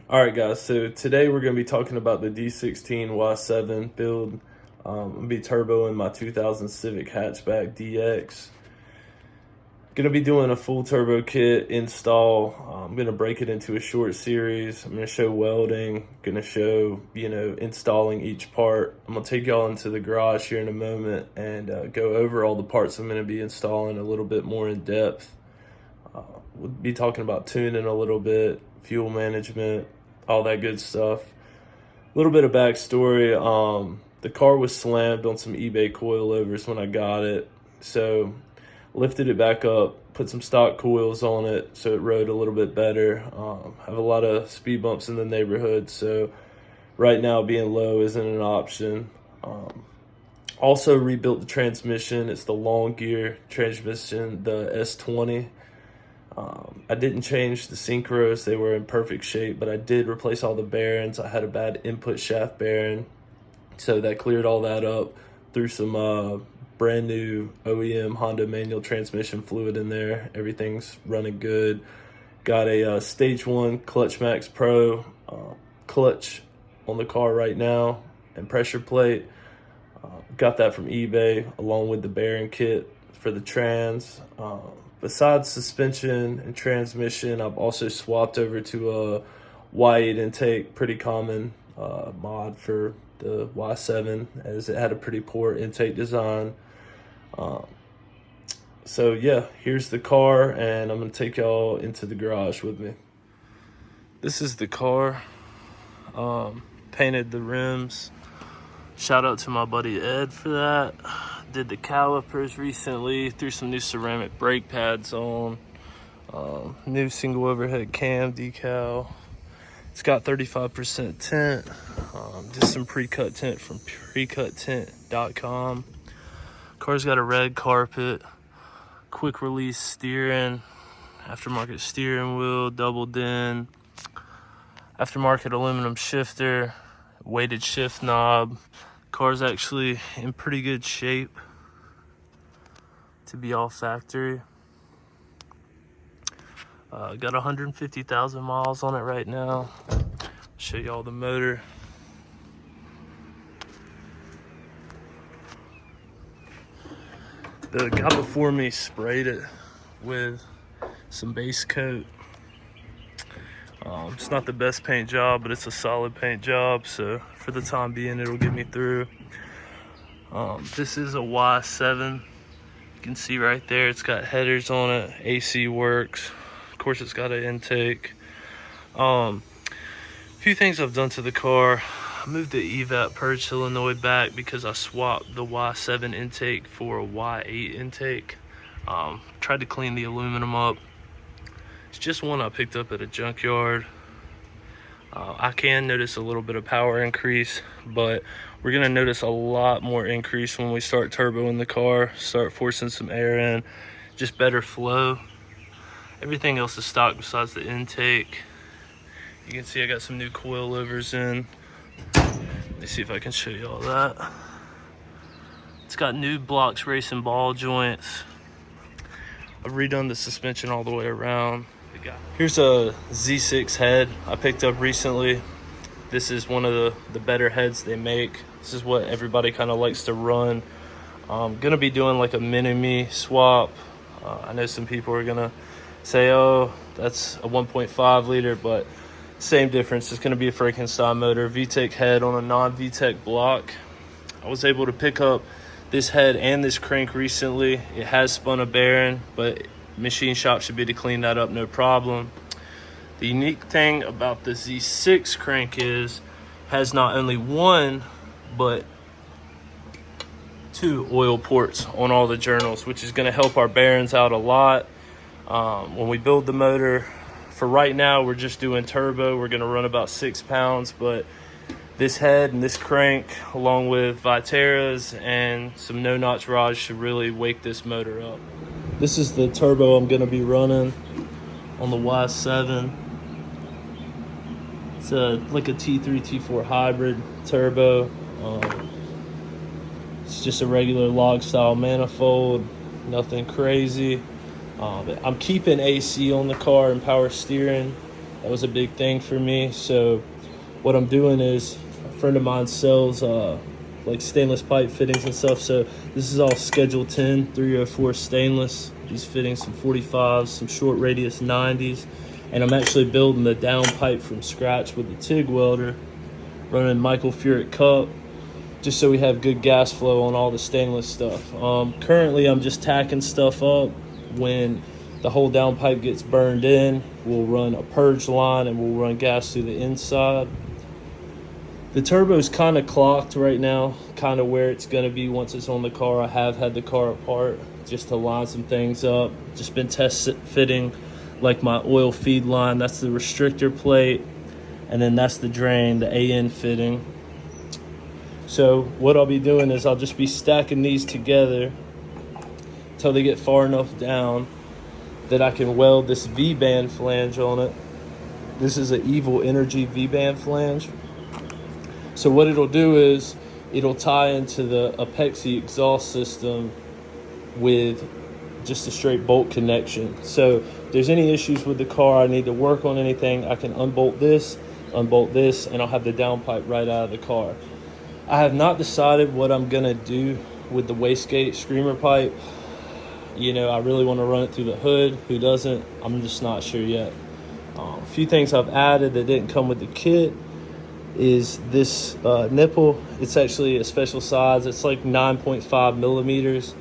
All right, guys. So today we're going to be talking about the D16Y7 build. I'm going to be turboing my 2000 Civic hatchback DX. Going to be doing a full turbo kit install. I'm going to break it into a short series. I'm going to show welding. Going to show, installing each part. I'm going to take y'all into the garage here in a moment and go over all the parts I'm going to be installing a little bit more in depth. We'll be talking about tuning a little bit, fuel management, all that good stuff. A little bit of backstory. The car was slammed on some eBay coilovers when I got it. So lifted it back up, put some stock coils on it so it rode a little bit better. Have a lot of speed bumps in the neighborhood, so right now being low isn't an option. Also rebuilt the transmission. It's the long gear transmission, the S20. I didn't change the synchros. They were in perfect shape, but I did replace all the bearings. I had a bad input shaft bearing, so that cleared all that up. Threw some brand new OEM Honda manual transmission fluid in there. Everything's running good. Got a Stage 1 Clutch Max Pro clutch on the car right now and pressure plate. Got that from eBay along with the bearing kit for the trans. Besides suspension and transmission, I've also swapped over to a Y8 intake, pretty common mod for the Y7, as it had a pretty poor intake design. So yeah, here's the car, and I'm gonna take y'all into the garage with me. This is the car. Painted the rims. Shout out to my buddy Ed for that. Did the calipers recently, threw some new ceramic brake pads on, new single overhead cam decal. It's got 35% tint, just some pre-cut tint from precuttint.com. Car's got a red carpet, quick release steering, aftermarket steering wheel, double din, aftermarket aluminum shifter, weighted shift knob. Car's actually in pretty good shape to be all factory. Got 150,000 miles on it right now. Show you all the motor. The guy before me sprayed it with some base coat. It's not the best paint job, but it's a solid paint job, so for the time being it'll get me through. This is a Y7. You can see right there it's got headers on it, AC works. Of course it's got an intake. A few things I've done to the car. I moved the evap purge solenoid back because I swapped the Y7 intake for a Y8 intake. Tried to clean the aluminum up. It's just one I picked up at a junkyard. I can notice a little bit of power increase, but we're gonna notice a lot more increase when we start turboing the car, start forcing some air in, just better flow. Everything else is stock besides the intake. You can see I got some new coilovers in. Let me see if I can show you all that. It's got new blocks racing ball joints. I've redone the suspension all the way around. Here's a Z6 head I picked up recently. This is one of the better heads they make. This is what everybody kind of likes to run. I'm gonna be doing like a mini-me swap. I know some people are gonna say, oh, that's a 1.5 liter, but same difference. It's gonna be a Frankenstein motor, VTEC head on a non-VTEC block. I was able to pick up this head and this crank recently. It has spun a bearing, but machine shop should be able to clean that up no problem. The unique thing about the Z6 crank is has not only one but two oil ports on all the journals, which is going to help our bearings out a lot when we build the motor. For right now we're just doing turbo. We're going to run about 6 pounds, but this head and this crank along with Viterras and some no-notch rods should really wake this motor up. This is the turbo I'm going to be running on the Y7. It's like a T3, T4 hybrid turbo. It's just a regular log style manifold, nothing crazy. I'm keeping AC on the car and power steering That was a big thing for me. So what I'm doing is, a friend of mine sells like stainless pipe fittings and stuff. So this is all Schedule 10 304 stainless. These fittings, some 45s, some short radius 90s. And I'm actually building the down pipe from scratch with the TIG welder, running microfuric cup, just so we have good gas flow on all the stainless stuff. Currently, I'm just tacking stuff up. When the whole down pipe gets burned in, we'll run a purge line and we'll run gas through the inside. The turbo's kind of clocked right now, kind of where it's going to be once it's on the car. I have had the car apart just to line some things up. Just been test fitting like my oil feed line. That's the restrictor plate, and then that's the drain, the AN fitting. So what I'll be doing is I'll just be stacking these together until they get far enough down that I can weld this V-band flange on it. This is an Evil Energy V-band flange. So what it'll do is it'll tie into the Apexi exhaust system with just a straight bolt connection. So if there's any issues with the car, I need to work on anything, I can unbolt this, and I'll have the downpipe right out of the car. I have not decided what I'm gonna do with the wastegate screamer pipe. You know, I really want to run it through the hood. Who doesn't? I'm just not sure yet. A few things I've added that didn't come with the kit is this nipple. It's actually a special size. It's like 9.5 millimeters,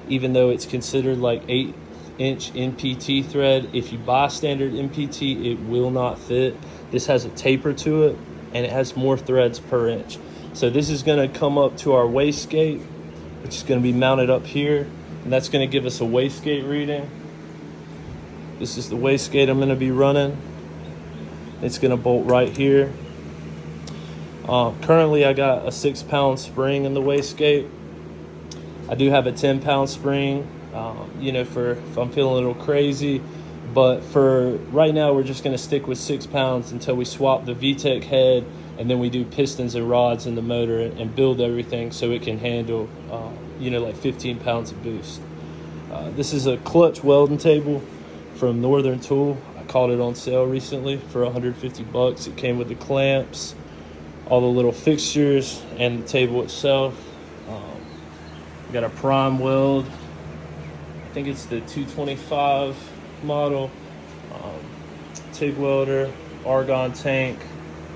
even though it's considered like 8-inch NPT thread. If you buy standard NPT, it will not fit. This has a taper to it, and it has more threads per inch. So this is going to come up to our wastegate, which is going to be mounted up here, and that's going to give us a wastegate reading. This is the wastegate I'm going to be running. It's going to bolt right here. Currently I got a 6-pound spring in the wastegate. I do have a 10-pound spring, you know, for if I'm feeling a little crazy. But for right now, we're just going to stick with 6 pounds until we swap the VTEC head, and then we do pistons and rods in the motor and build everything so it can handle, you know, like 15 pounds of boost. This is a clutch welding table from Northern Tool. I caught it on sale recently for $150. It came with the clamps, all the little fixtures, and the table itself. We got a prime weld. I think it's the 225 model. TIG welder, argon tank,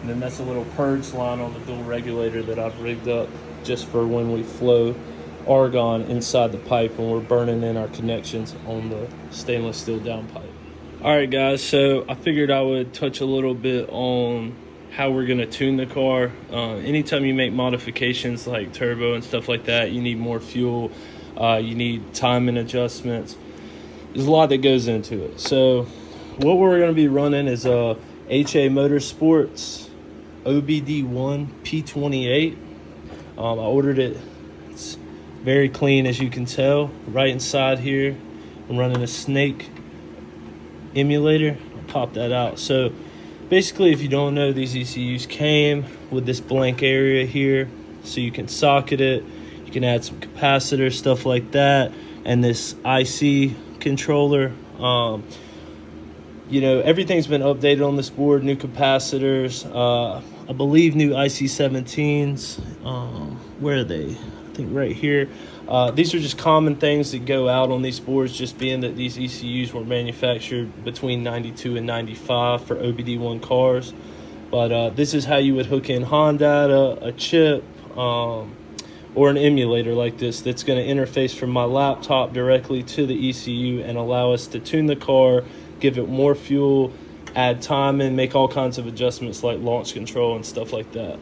and then that's a little purge line on the dual regulator that I've rigged up just for when we flow argon inside the pipe when we're burning in our connections on the stainless steel downpipe. All right, guys, so I figured I would touch a little bit on how we're going to tune the car. Anytime you make modifications like turbo and stuff like that, you need more fuel, you need timing adjustments. There's a lot that goes into it. So what we're going to be running is a HA Motorsports OBD1 P28. I ordered it. It's very clean, as you can tell. Right inside here, I'm running a Snake emulator. I'll pop that out. So basically, if you don't know, these ECUs came with this blank area here, so you can socket it. You can add some capacitor, stuff like that, and this IC controller. You know, everything's been updated on this board. New capacitors, I believe new IC17s. Where are they? I think right here. These are just common things that go out on these boards, just being that these ECUs were manufactured between 92 and 95 for OBD1 cars. But this is how you would hook in HON data, a chip, or an emulator like this that's going to interface from my laptop directly to the ECU and allow us to tune the car, give it more fuel, add time, and make all kinds of adjustments like launch control and stuff like that.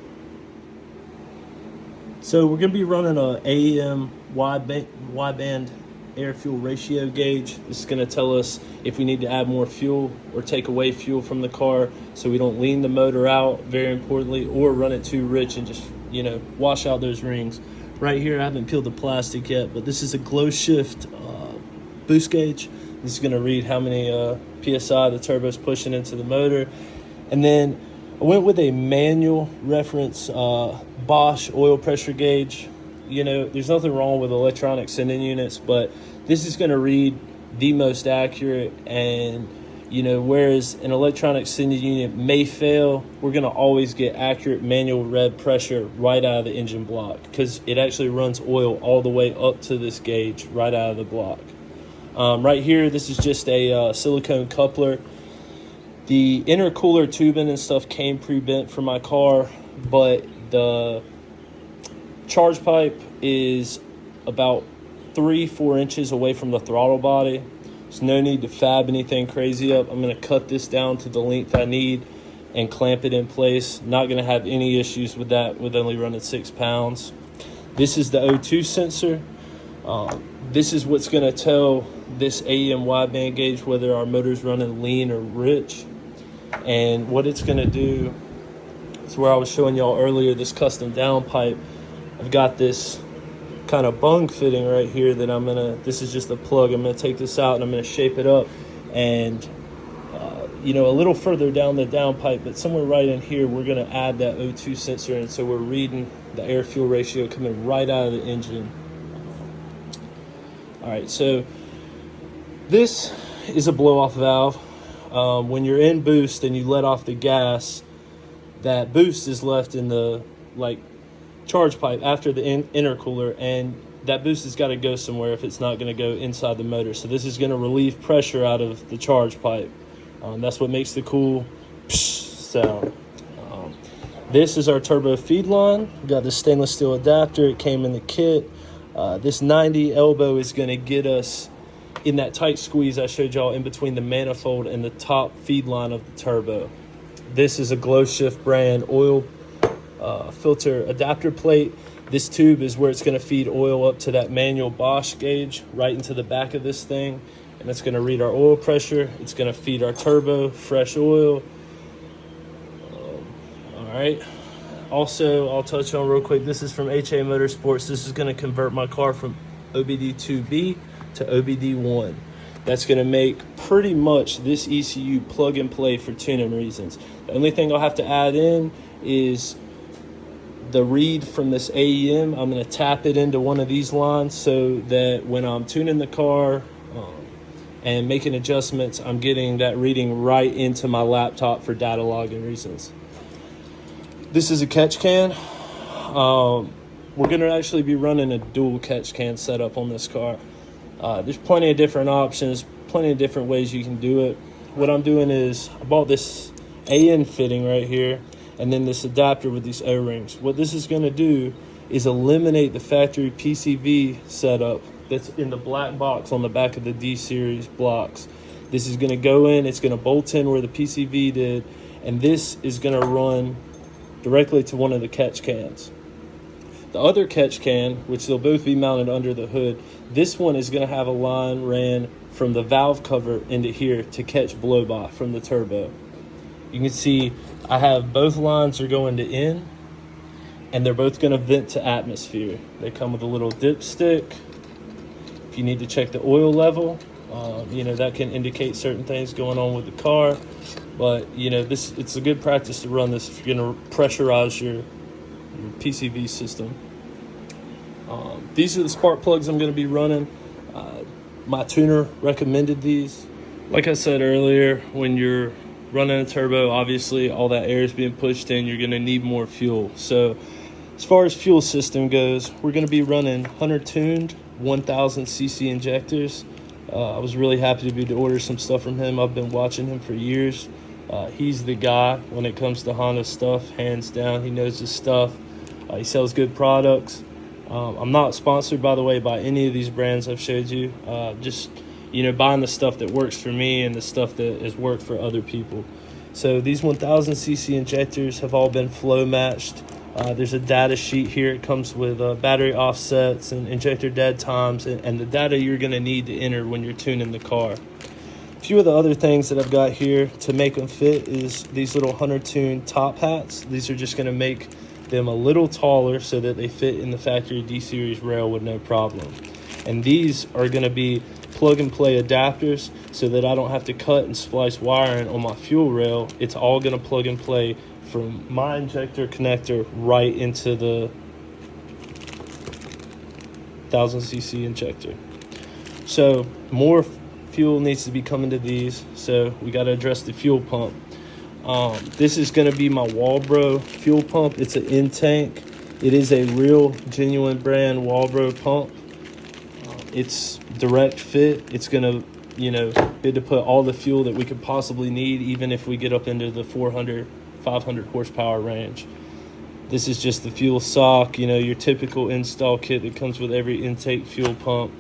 So we're going to be running a AEM wideband air fuel ratio gauge. This is going to tell us if we need to add more fuel or take away fuel from the car so we don't lean the motor out, very importantly, or run it too rich and just, you know, wash out those rings. Right here, I haven't peeled the plastic yet, but this is a glow shift boost gauge. This is going to read how many PSI the turbo's pushing into the motor. And then I went with a manual reference Bosch oil pressure gauge. You know, there's nothing wrong with electronic sending units, but this is going to read the most accurate and You know, whereas an electronic extended unit may fail, we're going to always get accurate manual rev pressure right out of the engine block, because it actually runs oil all the way up to this gauge right out of the block. Right here, this is just a silicone coupler. The intercooler tubing and stuff came pre-bent for my car, but the charge pipe is about 3-4 inches away from the throttle body. There's no need to fab anything crazy up. I'm going to cut this down to the length I need and clamp it in place. Not going to have any issues with that with only running 6 pounds. This is the O2 sensor. This is what's going to tell this AEM wideband gauge whether our motor's running lean or rich. And what it's going to do is where I was showing y'all earlier, this custom downpipe. I've got this kind of bung fitting right here that this is just a plug. I'm gonna take this out and I'm gonna shape it up, and you know, a little further down the downpipe, but somewhere right in here, we're gonna add that O2 sensor, and so we're reading the air fuel ratio coming right out of the engine. All right, so this is a blow off valve. When you're in boost and you let off the gas, that boost is left in the charge pipe after the intercooler, and that boost has got to go somewhere if it's not going to go inside the motor. So this is going to relieve pressure out of the charge pipe. That's what makes the cool sound. This is our turbo feed line. We've got this stainless steel adapter. It came in the kit. This 90 elbow is going to get us in that tight squeeze I showed y'all in between the manifold and the top feed line of the turbo. This is a Glow Shift brand oil filter adapter plate. This tube is where it's going to feed oil up to that manual Bosch gauge right into the back of this thing, and it's going to read our oil pressure. It's going to feed our turbo fresh oil. All right. Also, I'll touch on real quick, this is from HA Motorsports. This is going to convert my car from OBD2B to OBD1. That's going to make pretty much this ECU plug and play for tuning reasons. The only thing I'll have to add in is the read from this AEM. I'm going to tap it into one of these lines so that when I'm tuning the car and making adjustments, I'm getting that reading right into my laptop for data logging reasons. This is a catch can. We're going to actually be running a dual catch can setup on this car. There's plenty of different options, plenty of different ways you can do it. What I'm doing is I bought this AN fitting right here, and then this adapter with these O-rings. What this is going to do is eliminate the factory PCV setup that's in the black box on the back of the D-Series blocks. This is going to go in, it's going to bolt in where the PCV did, and this is going to run directly to one of the catch cans. The other catch can, which they'll both be mounted under the hood, this one is going to have a line ran from the valve cover into here to catch blow-by from the turbo. You can see I have both lines are going to in, and they're both going to vent to atmosphere. They come with a little dipstick. If you need to check the oil level, you know, that can indicate certain things going on with the car. But, you know, it's a good practice to run this if you're going to pressurize your PCV system. These are the spark plugs I'm going to be running. My tuner recommended these. Like I said earlier, when you're running a turbo, obviously all that air is being pushed in, you're going to need more fuel. So as far as fuel system goes, we're going to be running Hunter tuned 1000 cc injectors. I was really happy to be able to order some stuff from him. I've been watching him for years. He's the guy when it comes to Honda stuff, hands down. He knows his stuff. He sells good products. I'm not sponsored, by the way, by any of these brands I've showed you. Just, you know, buying the stuff that works for me and the stuff that has worked for other people. So these 1000 cc injectors have all been flow matched. There's a data sheet here. It comes with battery offsets and injector dead times and the data you're going to need to enter when you're tuning the car. A few of the other things that I've got here to make them fit is these little Hunter Tune top hats. These are just going to make them a little taller so that they fit in the factory D-Series rail with no problem. And these are going to be plug and play adapters so that I don't have to cut and splice wiring on my fuel rail. It's all going to plug and play from my injector connector right into the 1000 cc injector. So more fuel needs to be coming to these, so we got to address the fuel pump. This is going to be my Walbro fuel pump. It's an in-tank. It is a real genuine brand Walbro pump. It's direct fit. It's going to, be able to put all the fuel that we could possibly need, even if we get up into the 400, 500 horsepower range. This is just the fuel sock, your typical install kit that comes with every intake fuel pump.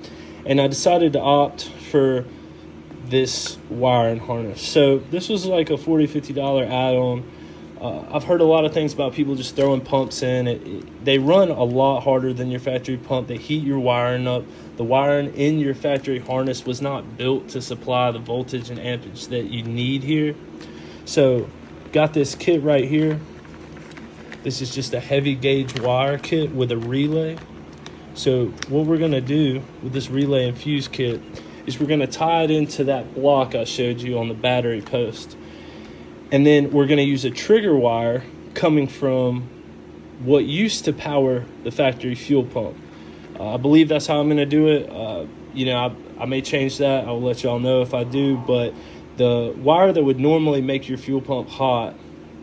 And I decided to opt for this wiring harness. So this was like a $40, $50 add-on. I've heard a lot of things about people just throwing pumps in. They run a lot harder than your factory pump. They heat your wiring up. The wiring in your factory harness was not built to supply the voltage and ampage that you need here. So got this kit right here. This is just a heavy gauge wire kit with a relay. So what we're going to do with this relay and fuse kit is we're going to tie it into that block I showed you on the battery post. And then we're going to use a trigger wire coming from what used to power the factory fuel pump. I believe that's how I'm going to do it. I may change that. I'll let y'all know if I do. But the wire that would normally make your fuel pump hot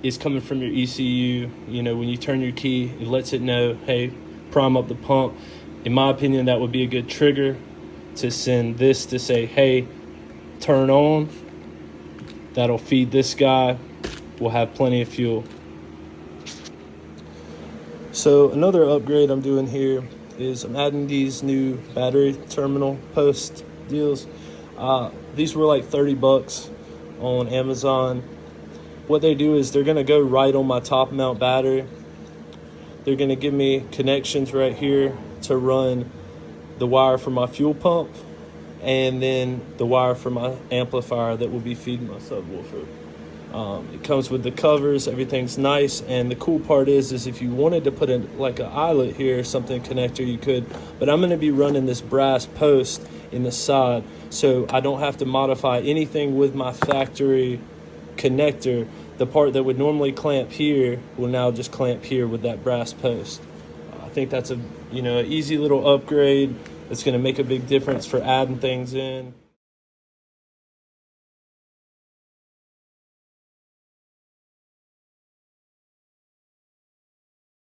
is coming from your ECU. When you turn your key, it lets it know, hey, prime up the pump. In my opinion, that would be a good trigger to send this to say, hey, turn on. That'll feed this guy. We'll have plenty of fuel. So another upgrade I'm doing here is I'm adding these new battery terminal post deals. These were like $30 on Amazon. What they do is they're going to go right on my top mount battery. They're going to give me connections right here to run the wire for my fuel pump, and then the wire for my amplifier that will be feeding my subwoofer. It comes with the covers, everything's nice, and the cool part is if you wanted to put in like an eyelet here, something connector, you could, but I'm going to be running this brass post in the side, so I don't have to modify anything with my factory connector. The part that would normally clamp here will now just clamp here with that brass post. I think that's an easy little upgrade. It's going to make a big difference for adding things in.